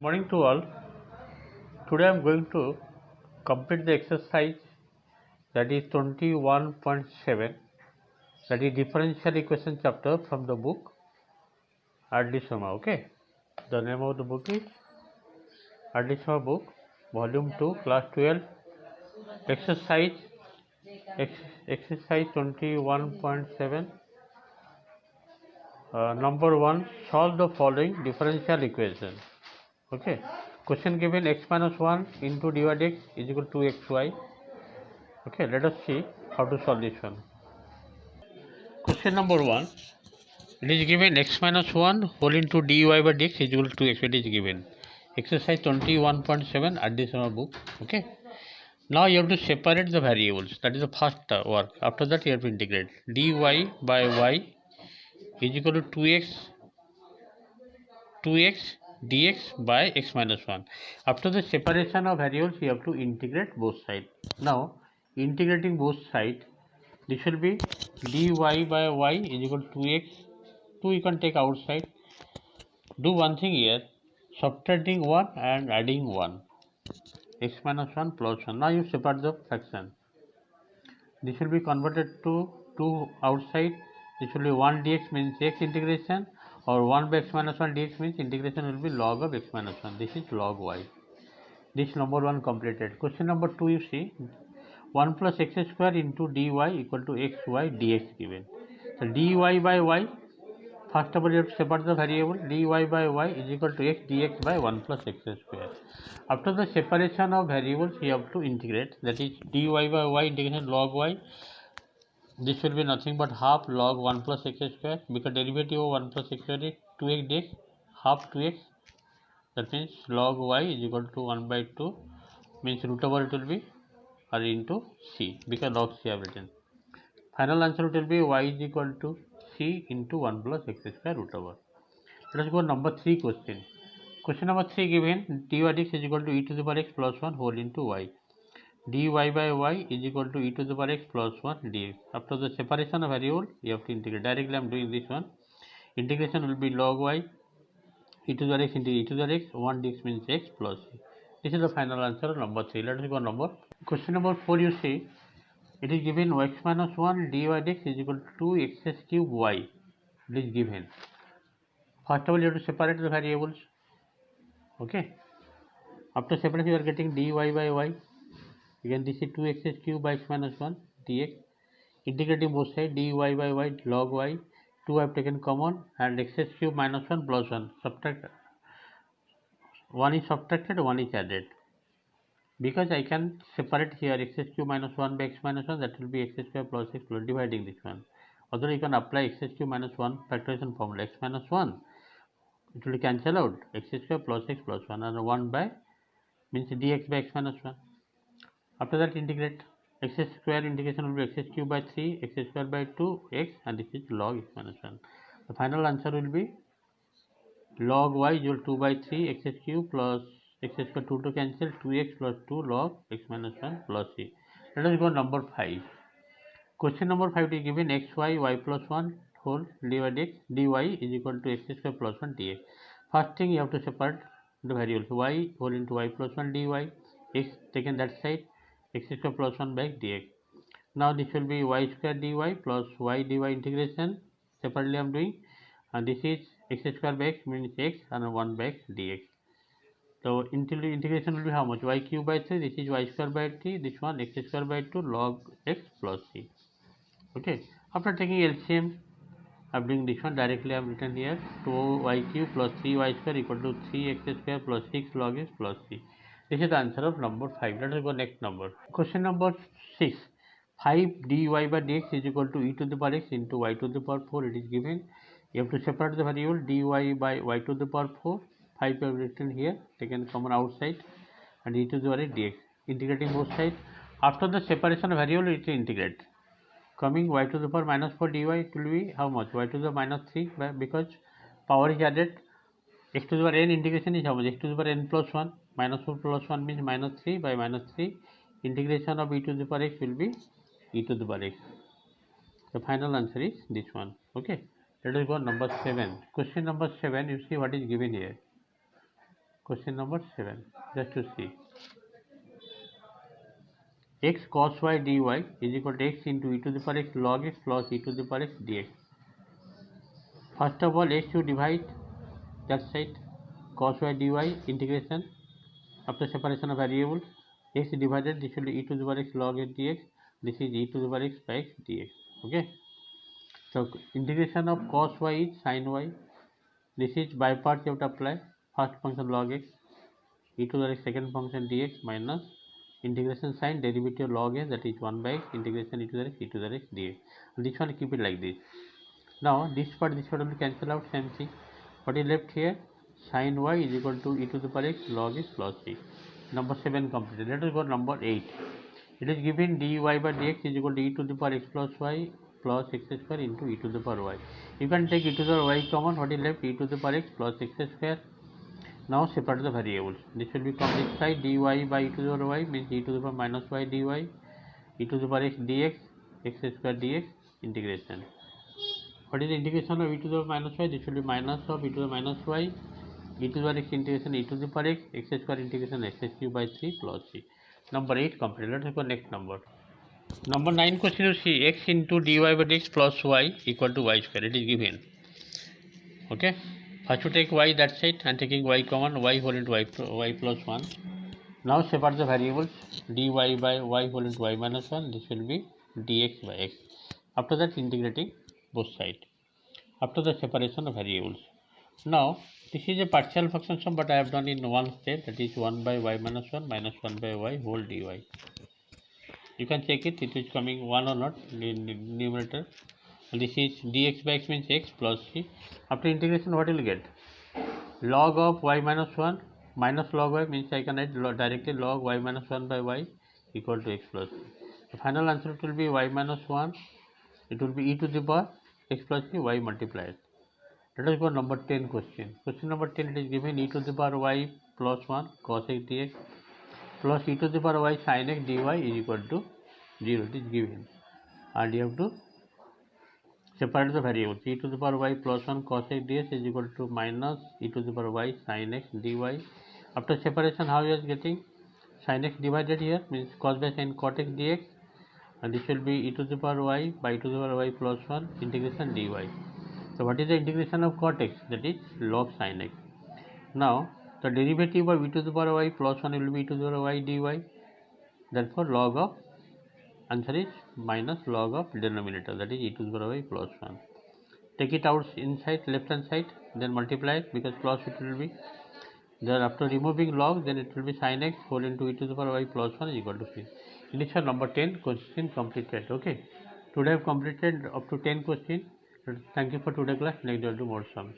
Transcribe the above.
Morning to all. Today I am going to complete the exercise that is 21.7, that is differential equation chapter from the book R.D. Sharma. Okay, the name of the book is R.D. Sharma book, volume 2, class 12, exercise exercise 21.7. Number 1, solve the following differential equation. Okay, question given: x minus 1 into dy dx is equal to xy. Okay, let us see how to solve this one. Question number 1, it is given x minus 1 whole into dy by dx is equal to x. It is given exercise 21.7 at this book. Okay, now you have to separate the variables. That is the first work. After that you have to integrate. Dy by y is equal to 2x dx by x minus 1. After the separation of variables you have to integrate both sides. Now integrating both sides, this will be dy by y is equal to 2x. 2 you can take outside. Do one thing here, subtracting 1 and adding 1. X minus 1 plus 1. Now you separate the fraction. This will be converted to 2 outside. This will be 1 dx means x integration, or 1 by x minus 1 dx means integration will be log of x minus 1. This is log y. This number 1 completed. Question number 2 you see, 1 plus x square into dy equal to xy dx given. So dy by y, first of all you have to separate the variable. Dy by y is equal to x dx by 1 plus x square. After the separation of variables you have to integrate, that is dy by y integration log y. This will be nothing but half log 1 plus x square, because derivative of 1 plus x square is 2x dx, half 2x. That means log y is equal to 1 by 2, means root over it will be r into c, because log c I have written. Final answer will be y is equal to c into 1 plus x square root over. Let us go number 3 question. Question number 3 given dy dx is equal to e to the power x plus 1 whole into y. dy by y is equal to e to the power x plus 1 dx. After the separation of variable, you have to integrate. Directly I am doing this one. Integration will be log y e to the x into e to the x, 1 dx means x plus c. This is the final answer of number 3. Let us go number. Question number 4 you see, it is given x minus 1 dy dx is equal to x cube y. It is given. First of all you have to separate the variables. Okay. After separation you are getting dy by y. Again this is 2x cube by x minus 1 dx. Integrating both sides, dy by y log y. 2 I have taken common, and x cube minus 1 plus 1. Subtract. 1 is subtracted, 1 is added. Because I can separate here x cube minus 1 by x minus 1, that will be x square plus x plus dividing this one. Although you can apply x cube minus 1 factorization formula, x minus 1, it will cancel out x square plus x plus 1, and 1 by means dx by x minus 1. After that integrate, x square integration will be x cube by 3, x square by 2, x, and this is log x minus 1. The final answer will be log y is equal to 2 by 3 x cube plus x square 2 to cancel, 2x plus 2 log x minus 1 plus c. Let us go number 5. Question number 5 is given xy y plus 1 whole divided dy is equal to x square plus 1 dx. First thing you have to separate the variables, y whole into y plus 1 dy, x taken that side, x square plus 1 by dx. Now this will be y square dy plus y dy integration. Separately I am doing, and this is x square by x means x, and 1 by x dx. So integration will be how much? Y cube by 3, this is y square by 3, this one x square by 2 log x plus c. Okay, after taking LCM, I am doing this one. Directly I have written here 2y cube plus 3y square equal to 3x square plus 6 log x plus c. This is the answer of number 5. Let us go next number. Question number 6. 5 dy by dx is equal to e to the power x into y to the power 4. It is given. You have to separate the variable dy by y to the power 4. 5 I have written here, taken common outside, and e to the power x dx. Integrating both sides. After the separation of variable, it will integrate. Coming y to the power minus 4 dy, it will be how much? Y to the minus 3, because power is added. X to the power n integration is how much? X to the power n plus 1. Minus 4 plus 1 means minus 3 by minus 3. Integration of e to the power x will be e to the power x. The final answer is this one. Okay. Let us go number 7. Question number 7, you see what is given here. Question number 7. Just to see. X cos y dy is equal to x into e to the power x log x plus e to the power x dx. First of all, x you divide that side, cos y dy integration after separation of variables, x divided, this will be e to the power x log x dx, this is e to the power x by x dx. Okay, so integration of cos y is sin y, this is by parts you have to apply, first function log x, e to the x second function dx minus integration sin derivative log x, that is 1 by x integration e to the x dx. And this one keep it like this. Now this part will cancel out, same thing. What is left here? Sin y is equal to e to the power x log x plus c. Number 7 completed. Let us go number 8. It is given dy by dx is equal to e to the power x plus y plus x square into e to the power y. You can take e to the power y common. What is left? E to the power x plus x square. Now separate the variables. This will become this side dy by e to the power y means e to the power minus y dy, e to the power x dx, x square dx integration. What is the integration of e to the power minus y? This will be minus of e to the minus y, e to the power x integration e to the power x, x square integration x cube by 3 plus c. Number 8 complete. Let us go next number. Number 9 question, you see x into dy by dx plus y equal to y square. It is given. Okay. First to take y that side and taking y common, y whole into y plus 1. Now separate the variables dy by y whole into y minus 1. This will be dx by x. After that integrating both sides. After the separation of variables. Now this is a partial function sum, but I have done in one step, that is 1 by y minus 1 minus 1 by y whole dy. You can check it, it is coming 1 or not in numerator. And this is dx by x means x plus c. After integration, what will you get? Log of y minus 1 minus log y means I can write directly log y minus 1 by y equal to x plus c. The final answer it will be y minus 1, it will be e to the power x plus c y multiplied. Let us go number 10 question. Question number 10, it is given e to the power y plus 1 cos x dx plus e to the power y sin x dy is equal to 0. It is given. And you have to separate the variables. E to the power y plus 1 cos x dx is equal to minus e to the power y sin x dy. After separation, how you are getting? Sin x divided here means cos by sin cot x dx, and this will be e to the power y by e to the power y plus 1 integration dy. So what is the integration of cot x? That is log sin x. Now the derivative of e to the power y plus 1 will be e to the power y dy. Therefore log of answer is minus log of denominator, that is e to the power y plus 1. Take it out inside left hand side, then multiply it because plus it will be. Then after removing log, then it will be sin x whole into e to the power y plus 1 is equal to 3. This is number 10 question completed. Okay. Today I have completed up to 10 questions. Thank you for today class. Next day I will do more sums.